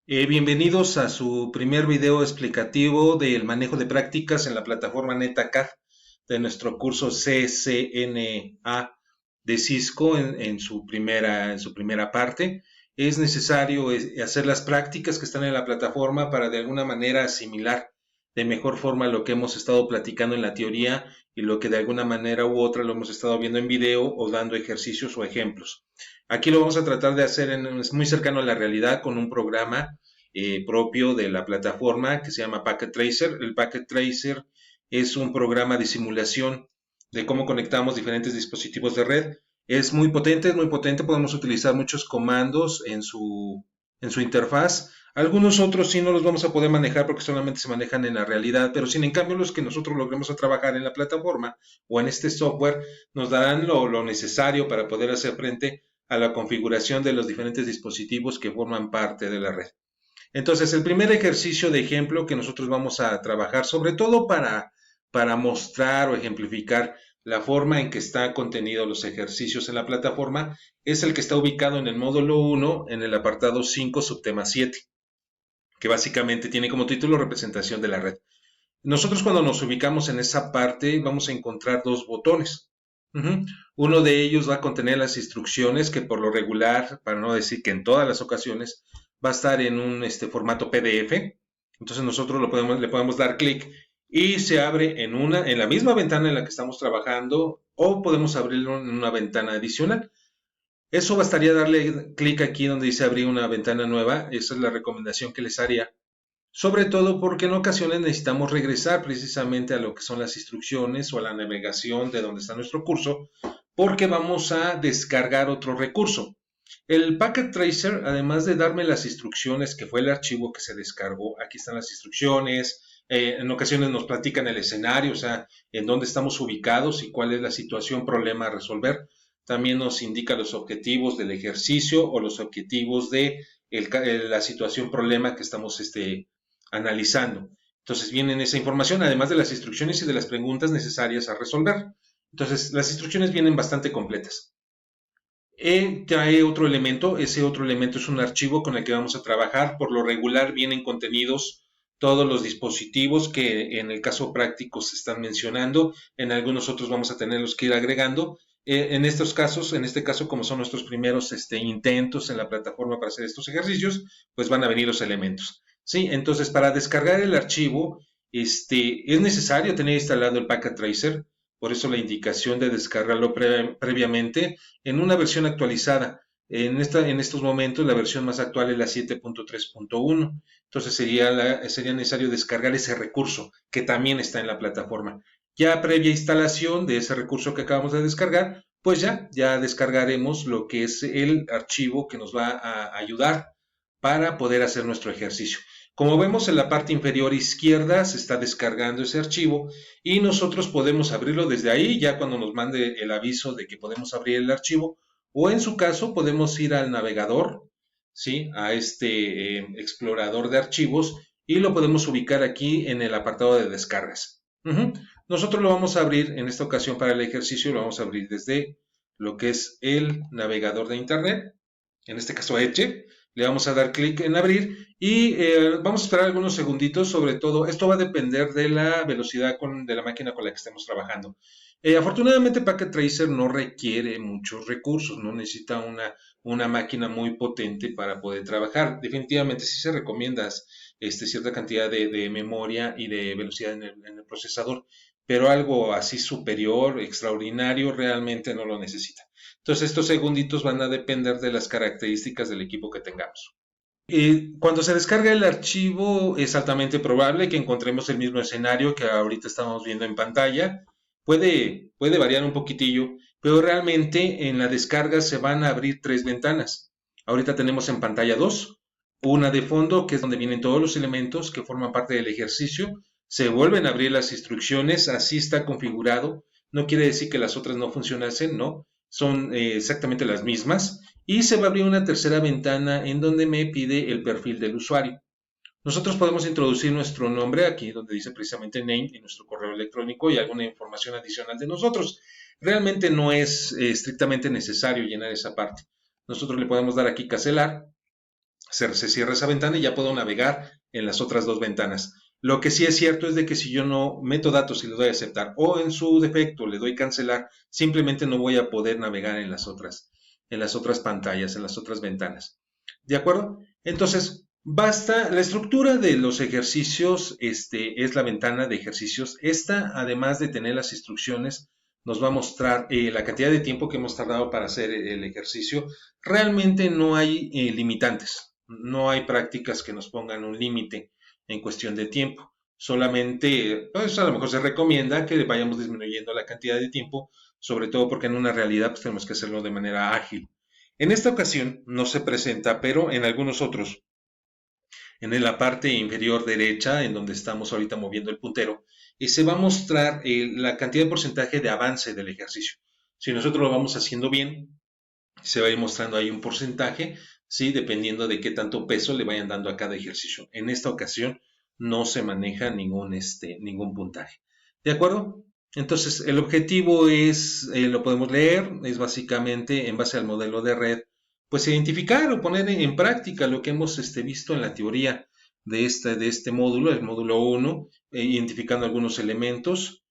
Bienvenidos a su primer video explicativo del manejo de prácticas en la plataforma NetAcad de nuestro curso CCNA de Cisco en su primera parte. Es necesario hacer las prácticas que están en la plataforma para de alguna manera asimilar de mejor forma lo que hemos estado platicando en la teoría y lo que de alguna manera u otra lo hemos estado viendo en video o dando ejercicios o ejemplos. Aquí lo vamos a tratar de hacer es muy cercano a la realidad con un programa propio de la plataforma que se llama Packet Tracer. El Packet Tracer es un programa de simulación de cómo conectamos diferentes dispositivos de red. Es muy potente, podemos utilizar muchos comandos en su interfaz. Algunos otros sí no los vamos a poder manejar porque solamente se manejan en la realidad, pero sin en cambio los que nosotros logremos a trabajar en la plataforma o en este software nos darán lo necesario para poder hacer frente a la configuración de los diferentes dispositivos que forman parte de la red. Entonces, el primer ejercicio de ejemplo que nosotros vamos a trabajar, sobre todo para mostrar o ejemplificar la forma en que están contenidos los ejercicios en la plataforma, es el que está ubicado en el módulo 1, en el apartado 5, subtema 7, que básicamente tiene como título representación de la red. Nosotros cuando nos ubicamos en esa parte vamos a encontrar dos botones. Uno de ellos va a contener las instrucciones que por lo regular, para no decir que en todas las ocasiones, va a estar en un formato PDF. Entonces nosotros le podemos dar clic y se abre en la misma ventana en la que estamos trabajando o podemos abrirlo en una ventana adicional. Eso bastaría darle clic aquí donde dice abrir una ventana nueva. Esa es la recomendación que les haría. Sobre todo porque en ocasiones necesitamos regresar precisamente a lo que son las instrucciones o a la navegación de donde está nuestro curso, porque vamos a descargar otro recurso. El Packet Tracer, además de darme las instrucciones, que fue el archivo que se descargó, aquí están las instrucciones, en ocasiones nos platican el escenario, o sea, en dónde estamos ubicados y cuál es la situación, problema a resolver. También nos indica los objetivos del ejercicio o los objetivos de la situación, problema que estamos analizando. Entonces vienen esa información, además de las instrucciones y de las preguntas necesarias a resolver. Entonces, las instrucciones vienen bastante completas. Trae otro elemento, ese otro elemento es un archivo con el que vamos a trabajar. Por lo regular vienen contenidos todos los dispositivos que en el caso práctico se están mencionando, en algunos otros vamos a tenerlos que ir agregando. En estos casos, en este caso, como son nuestros primeros intentos en la plataforma para hacer estos ejercicios, pues van a venir los elementos. ¿Sí? Entonces, para descargar el archivo, es necesario tener instalado el Packet Tracer, por eso la indicación de descargarlo previamente en una versión actualizada. En estos momentos la versión más actual es la 7.3.1. Entonces sería necesario descargar ese recurso que también está en la plataforma. Ya previa instalación de ese recurso que acabamos de descargar, pues ya descargaremos lo que es el archivo que nos va a ayudar para poder hacer nuestro ejercicio. Como vemos en la parte inferior izquierda se está descargando ese archivo y nosotros podemos abrirlo desde ahí ya cuando nos mande el aviso de que podemos abrir el archivo, o en su caso podemos ir al navegador, ¿sí? A explorador de archivos, y lo podemos ubicar aquí en el apartado de descargas. Nosotros lo vamos a abrir en esta ocasión para el ejercicio, lo vamos a abrir desde lo que es el navegador de internet, en este caso Edge. Le vamos a dar clic en abrir y vamos a esperar algunos segunditos. Sobre todo esto va a depender de la velocidad de la máquina con la que estemos trabajando. Afortunadamente Packet Tracer no requiere muchos recursos, no necesita una máquina muy potente para poder trabajar. Definitivamente sí se recomienda cierta cantidad de memoria y de velocidad en el procesador, pero algo así superior, extraordinario, realmente no lo necesita. Entonces estos segunditos van a depender de las características del equipo que tengamos. Cuando se descarga el archivo es altamente probable que encontremos el mismo escenario que ahorita estamos viendo en pantalla. Puede variar un poquitillo, pero realmente en la descarga se van a abrir tres ventanas. Ahorita tenemos en pantalla dos, una de fondo, que es donde vienen todos los elementos que forman parte del ejercicio. Se vuelven a abrir las instrucciones, así está configurado. No quiere decir que las otras no funcionasen, no, son exactamente las mismas. Y se va a abrir una tercera ventana en donde me pide el perfil del usuario. Nosotros podemos introducir nuestro nombre aquí donde dice precisamente name y nuestro correo electrónico y alguna información adicional de nosotros. Realmente no es estrictamente necesario llenar esa parte. Nosotros le podemos dar aquí cancelar se cierra esa ventana y ya puedo navegar en las otras dos ventanas. Lo que sí es cierto es de que si yo no meto datos y le doy a aceptar o en su defecto le doy cancelar, simplemente no voy a poder navegar en las otras pantallas, en las otras ventanas. ¿De acuerdo? Entonces, basta, la estructura de los ejercicios es la ventana de ejercicios. Esta, además de tener las instrucciones, nos va a mostrar la cantidad de tiempo que hemos tardado para hacer el ejercicio. Realmente no hay limitantes, no hay prácticas que nos pongan un límite en cuestión de tiempo. Solamente, pues a lo mejor se recomienda que vayamos disminuyendo la cantidad de tiempo, sobre todo porque en una realidad pues tenemos que hacerlo de manera ágil. En esta ocasión no se presenta, pero en algunos otros, en la parte inferior derecha, en donde estamos ahorita moviendo el puntero, se va a mostrar la cantidad de porcentaje de avance del ejercicio. Si nosotros lo vamos haciendo bien, se va a ir mostrando ahí un porcentaje, ¿sí? Dependiendo de qué tanto peso le vayan dando a cada ejercicio. En esta ocasión no se maneja ningún puntaje. ¿De acuerdo? Entonces, el objetivo es, lo podemos leer, es básicamente en base al modelo de red, pues identificar o poner en práctica lo que hemos visto en la teoría de este módulo, el módulo 1, identificando algunos elementos.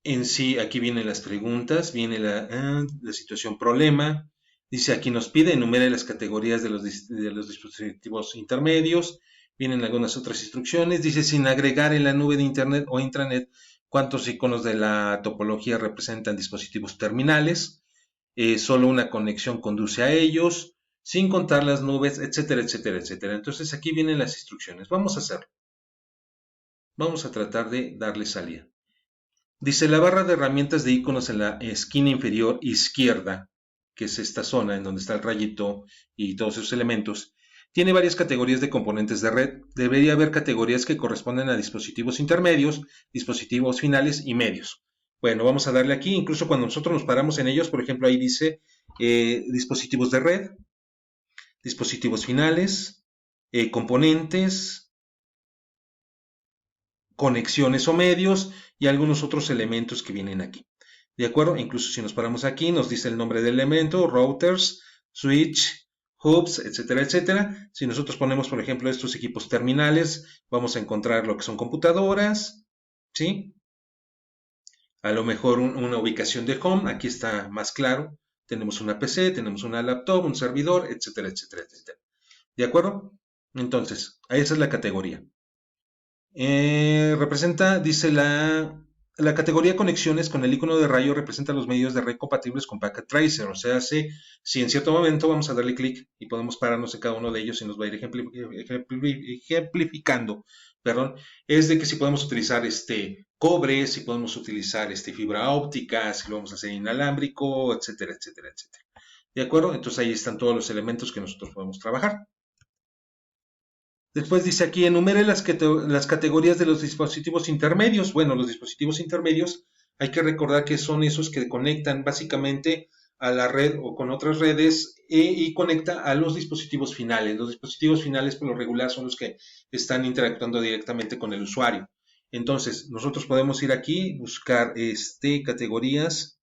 En sí, aquí vienen las preguntas, viene la situación problema. Dice, aquí nos pide, enumere las categorías de los dispositivos intermedios. Vienen algunas otras instrucciones. Dice, sin agregar en la nube de Internet o intranet, cuántos iconos de la topología representan dispositivos terminales. Solo una conexión conduce a ellos, sin contar las nubes, etcétera, etcétera, etcétera. Entonces, aquí vienen las instrucciones. Vamos a hacerlo. Vamos a tratar de darle salida. Dice la barra de herramientas de iconos en la esquina inferior izquierda, que es esta zona en donde está el rayito y todos esos elementos, tiene varias categorías de componentes de red. Debería haber categorías que corresponden a dispositivos intermedios, dispositivos finales y medios. Bueno, vamos a darle aquí, incluso cuando nosotros nos paramos en ellos, por ejemplo, ahí dice dispositivos de red, dispositivos finales, componentes, conexiones o medios y algunos otros elementos que vienen aquí. ¿De acuerdo? Incluso si nos paramos aquí, nos dice el nombre del elemento, routers, switch, hubs, etcétera, etcétera. Si nosotros ponemos, por ejemplo, estos equipos terminales, vamos a encontrar lo que son computadoras, ¿sí? A lo mejor una ubicación de home, aquí está más claro. Tenemos una PC, tenemos una laptop, un servidor, etcétera, etcétera, etcétera. ¿De acuerdo? Entonces, esa es la categoría. Representa, dice la categoría conexiones con el icono de rayo representa los medios de red compatibles con Packet Tracer. O sea, si en cierto momento vamos a darle clic y podemos pararnos en cada uno de ellos y nos va a ir ejemplificando, perdón, es de que si podemos utilizar cobre, si podemos utilizar fibra óptica, si lo vamos a hacer inalámbrico, etcétera, etcétera, etcétera. ¿De acuerdo? Entonces ahí están todos los elementos que nosotros podemos trabajar. Después dice aquí, enumere las categorías de los dispositivos intermedios. Bueno, los dispositivos intermedios hay que recordar que son esos que conectan básicamente a la red o con otras redes y conecta a los dispositivos finales. Los dispositivos finales por lo regular son los que están interactuando directamente con el usuario. Entonces, nosotros podemos ir aquí, buscar categorías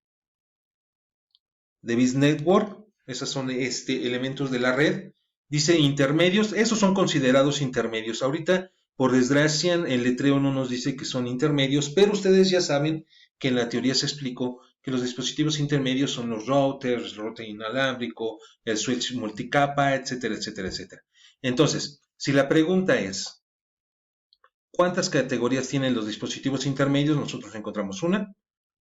de Biz Network. Esos son elementos de la red. Dice intermedios, esos son considerados intermedios. Ahorita, por desgracia, el letreo no nos dice que son intermedios, pero ustedes ya saben que en la teoría se explicó que los dispositivos intermedios son los routers, el router inalámbrico, el switch multicapa, etcétera, etcétera, etcétera. Entonces, si la pregunta es, ¿cuántas categorías tienen los dispositivos intermedios? Nosotros encontramos 1,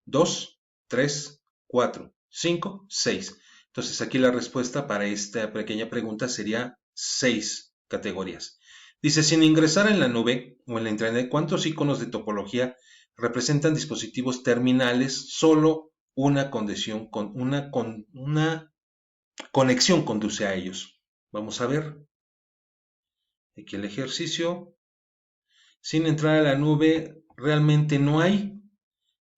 2, 3, 4, 5, 6. Entonces aquí la respuesta para esta pequeña pregunta sería 6 categorías. Dice, sin ingresar en la nube o en la intranet, ¿cuántos iconos de topología representan dispositivos terminales? Solo una conexión conduce a ellos. Vamos a ver. Aquí el ejercicio. Sin entrar a la nube, realmente no hay.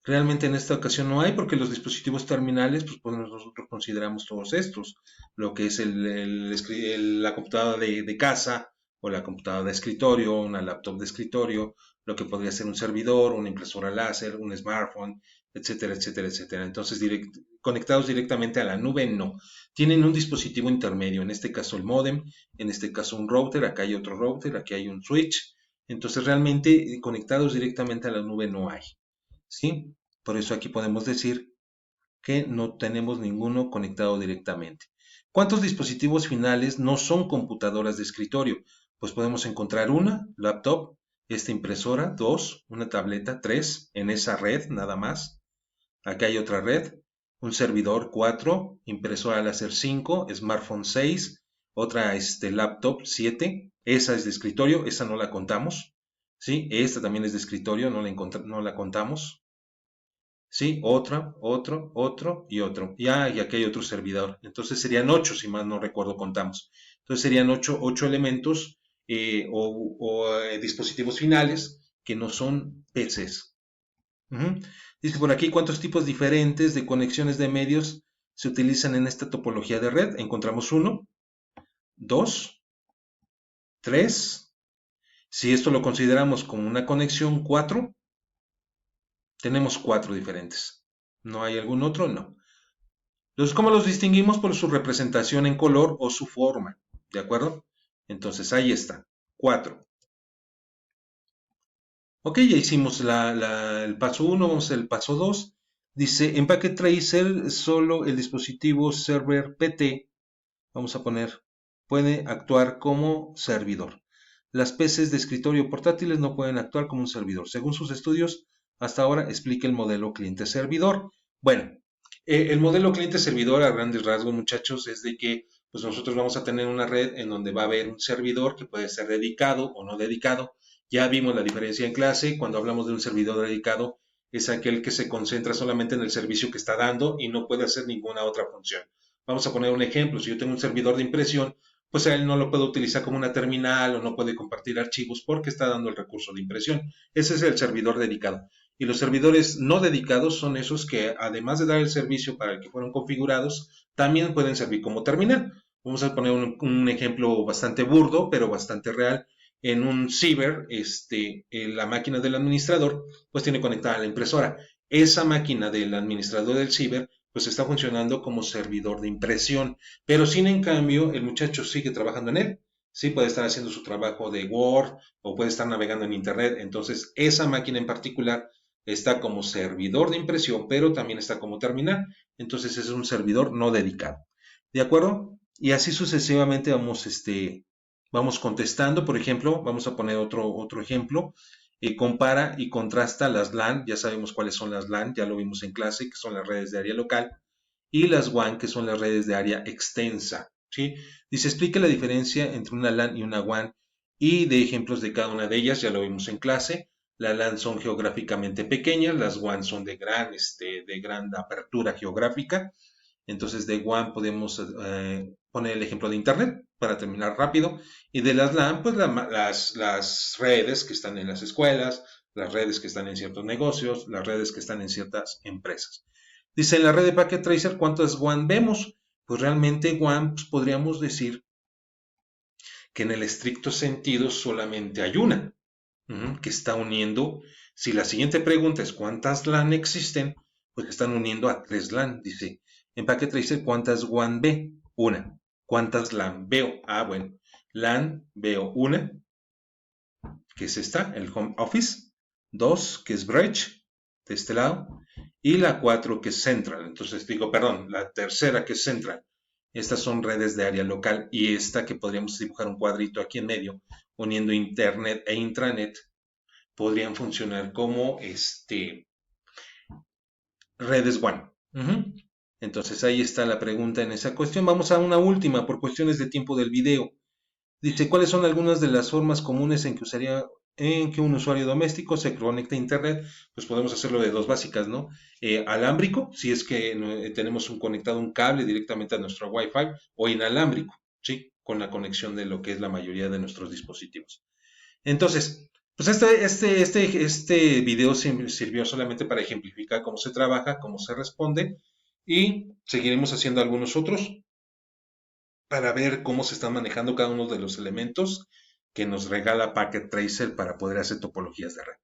Realmente en esta ocasión no hay porque los dispositivos terminales, pues nosotros consideramos todos estos, lo que es la computadora de casa o la computadora de escritorio, una laptop de escritorio, lo que podría ser un servidor, una impresora láser, un smartphone, etcétera, etcétera, etcétera. Entonces, conectados directamente a la nube, no. Tienen un dispositivo intermedio, en este caso el módem, en este caso un router, acá hay otro router, aquí hay un switch. Entonces, realmente conectados directamente a la nube no hay, ¿sí? Por eso aquí podemos decir que no tenemos ninguno conectado directamente. ¿Cuántos dispositivos finales no son computadoras de escritorio? Pues podemos encontrar una, laptop, esta impresora, dos, una tableta, tres, en esa red nada más. Acá hay otra red, un servidor 4, impresora láser 5, smartphone 6, otra laptop 7, esa es de escritorio, esa no la contamos, ¿sí? Esta también es de escritorio, no la contamos. Sí, otro y otro. Y aquí hay otro servidor. Entonces serían 8, si mal no recuerdo, contamos. Entonces serían ocho elementos dispositivos finales que no son PCs. Ujú. Dice por aquí cuántos tipos diferentes de conexiones de medios se utilizan en esta topología de red. Encontramos 1, 2, 3. Si esto lo consideramos como una conexión, 4. Tenemos 4 diferentes. ¿No hay algún otro? No. Entonces, ¿cómo los distinguimos? Por su representación en color o su forma. ¿De acuerdo? Entonces, ahí está. 4. Ok, ya hicimos el paso 1, vamos al paso 2. Dice, en Packet Tracer, solo el dispositivo server PT, vamos a poner, puede actuar como servidor. Las PCs de escritorio portátiles no pueden actuar como un servidor. Según sus estudios, hasta ahora explica el modelo cliente-servidor. Bueno, el modelo cliente-servidor a grandes rasgos, muchachos, es de que pues nosotros vamos a tener una red en donde va a haber un servidor que puede ser dedicado o no dedicado. Ya vimos la diferencia en clase. Cuando hablamos de un servidor dedicado, es aquel que se concentra solamente en el servicio que está dando y no puede hacer ninguna otra función. Vamos a poner un ejemplo. Si yo tengo un servidor de impresión, pues él no lo puede utilizar como una terminal o no puede compartir archivos porque está dando el recurso de impresión. Ese es el servidor dedicado. Y los servidores no dedicados son esos que, además de dar el servicio para el que fueron configurados, también pueden servir como terminal. Vamos a poner un ejemplo bastante burdo, pero bastante real. En un ciber, la máquina del administrador, pues tiene conectada la impresora. Esa máquina del administrador del ciber, pues está funcionando como servidor de impresión. Pero sin en cambio, el muchacho sigue trabajando en él. Sí, puede estar haciendo su trabajo de Word o puede estar navegando en Internet. Entonces, esa máquina en particular está como servidor de impresión, pero también está como terminal. Entonces es un servidor no dedicado. ¿De acuerdo? Y así sucesivamente vamos contestando. Por ejemplo, vamos a poner otro ejemplo. Compara y contrasta las LAN. Ya sabemos cuáles son las LAN, ya lo vimos en clase, que son las redes de área local. Y las WAN, que son las redes de área extensa. ¿Sí? Dice, explique la diferencia entre una LAN y una WAN y de ejemplos de cada una de ellas, ya lo vimos en clase. Las LAN son geográficamente pequeñas, las WAN son de gran apertura geográfica. Entonces de WAN podemos poner el ejemplo de Internet para terminar rápido. Y de las LAN, pues las redes que están en las escuelas, las redes que están en ciertos negocios, las redes que están en ciertas empresas. Dice, en la red de Packet Tracer, ¿cuántas WAN vemos? Pues realmente WAN pues podríamos decir que en el estricto sentido solamente hay una, que está uniendo. Si la siguiente pregunta es ¿cuántas LAN existen? Pues están uniendo a 3 LAN. Dice, en Packet Tracer, ¿cuántas WAN ve? Una. ¿Cuántas LAN veo? Bueno, LAN veo una, que es esta, el Home Office. 2, que es Bridge, de este lado. Y la 4, que es Central. Entonces digo, perdón, la tercera, que es Central. Estas son redes de área local y esta que podríamos dibujar un cuadrito aquí en medio, uniendo Internet e intranet, podrían funcionar como redes WAN. Entonces ahí está la pregunta en esa cuestión. Vamos a una última por cuestiones de tiempo del video. Dice, ¿cuáles son algunas de las formas comunes en que un usuario doméstico se conecta a Internet? Pues podemos hacerlo de dos básicas, ¿no? Alámbrico, si es que tenemos conectado un cable directamente a nuestro Wi-Fi, o inalámbrico, ¿sí? Con la conexión de lo que es la mayoría de nuestros dispositivos. Entonces, pues este video sirvió solamente para ejemplificar cómo se trabaja, cómo se responde, y seguiremos haciendo algunos otros para ver cómo se están manejando cada uno de los elementos que nos regala Packet Tracer para poder hacer topologías de red.